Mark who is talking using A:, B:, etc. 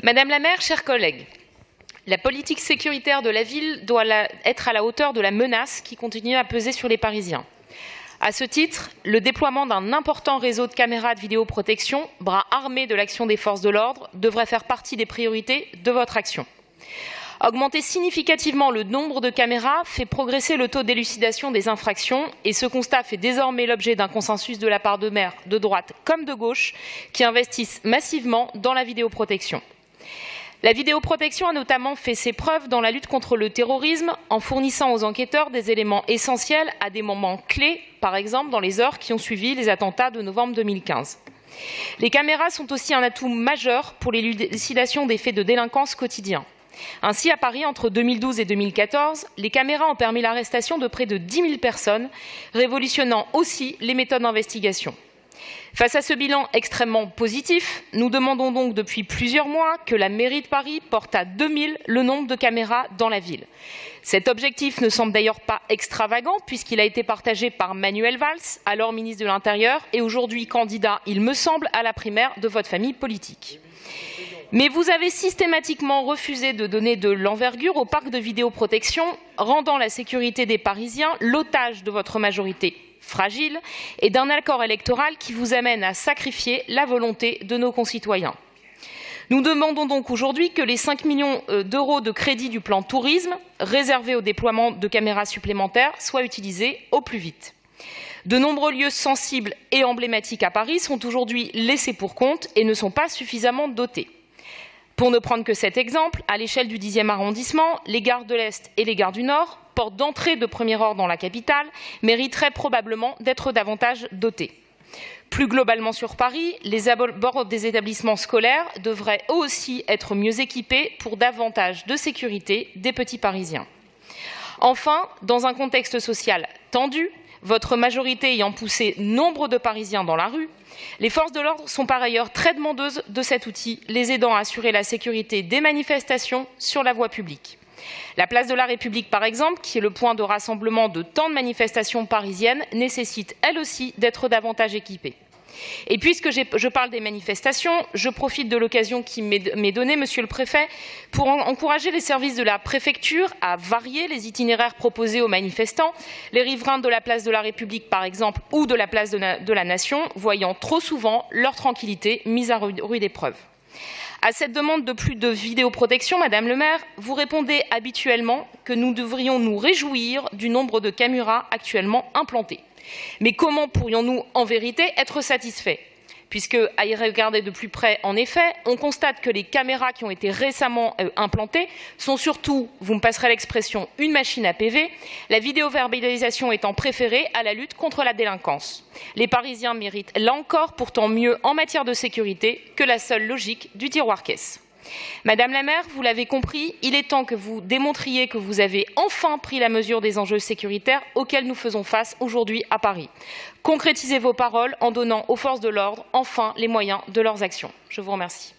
A: Madame la maire, chers collègues, la politique sécuritaire de la ville doit être à la hauteur de la menace qui continue à peser sur les Parisiens. À ce titre, le déploiement d'un important réseau de caméras de vidéoprotection, bras armé de l'action des forces de l'ordre, devrait faire partie des priorités de votre action. Augmenter significativement le nombre de caméras fait progresser le taux d'élucidation des infractions et ce constat fait désormais l'objet d'un consensus de la part de maires de droite comme de gauche qui investissent massivement dans la vidéoprotection. La vidéoprotection a notamment fait ses preuves dans la lutte contre le terrorisme en fournissant aux enquêteurs des éléments essentiels à des moments clés, par exemple dans les heures qui ont suivi les attentats de novembre 2015. Les caméras sont aussi un atout majeur pour l'élucidation des faits de délinquance quotidiens. Ainsi, à Paris, entre 2012 et 2014, les caméras ont permis l'arrestation de près de 10 000 personnes, révolutionnant aussi les méthodes d'investigation. Face à ce bilan extrêmement positif, nous demandons donc depuis plusieurs mois que la mairie de Paris porte à 2000 le nombre de caméras dans la ville. Cet objectif ne semble d'ailleurs pas extravagant puisqu'il a été partagé par Manuel Valls, alors ministre de l'Intérieur et aujourd'hui candidat, il me semble, à la primaire de votre famille politique. Mais vous avez systématiquement refusé de donner de l'envergure au parc de vidéoprotection, rendant la sécurité des Parisiens l'otage de votre majorité fragile et d'un accord électoral qui vous amène à sacrifier la volonté de nos concitoyens. Nous demandons donc aujourd'hui que les 5 millions d'euros de crédit du plan tourisme, réservés au déploiement de caméras supplémentaires, soient utilisés au plus vite. De nombreux lieux sensibles et emblématiques à Paris sont aujourd'hui laissés pour compte et ne sont pas suffisamment dotés. Pour ne prendre que cet exemple, à l'échelle du 10e arrondissement, les gares de l'Est et les gares du Nord, portes d'entrée de premier ordre dans la capitale, mériteraient probablement d'être davantage dotées. Plus globalement sur Paris, les abords des établissements scolaires devraient eux aussi être mieux équipés pour davantage de sécurité des petits Parisiens. Enfin, dans un contexte social tendu, votre majorité ayant poussé nombre de Parisiens dans la rue, les forces de l'ordre sont par ailleurs très demandeuses de cet outil, les aidant à assurer la sécurité des manifestations sur la voie publique. La place de la République, par exemple, qui est le point de rassemblement de tant de manifestations parisiennes, nécessite elle aussi d'être davantage équipée. Et puisque je parle des manifestations, je profite de l'occasion qui m'est donnée, Monsieur le Préfet, pour encourager les services de la préfecture à varier les itinéraires proposés aux manifestants, les riverains de la place de la République, par exemple, ou de la place de la Nation, voyant trop souvent leur tranquillité mise à rude épreuve. À cette demande de plus de vidéoprotection, Madame le maire, vous répondez habituellement que nous devrions nous réjouir du nombre de caméras actuellement implantées. Mais comment pourrions-nous, en vérité, être satisfaits? Puisque, à y regarder de plus près, en effet, on constate que les caméras qui ont été récemment implantées sont surtout, vous me passerez l'expression, une machine à PV, la vidéoverbalisation étant préférée à la lutte contre la délinquance. Les Parisiens méritent, là encore, pourtant mieux en matière de sécurité que la seule logique du tiroir-caisse. Madame la maire, vous l'avez compris, il est temps que vous démontriez que vous avez enfin pris la mesure des enjeux sécuritaires auxquels nous faisons face aujourd'hui à Paris. Concrétisez vos paroles en donnant aux forces de l'ordre enfin les moyens de leurs actions. Je vous remercie.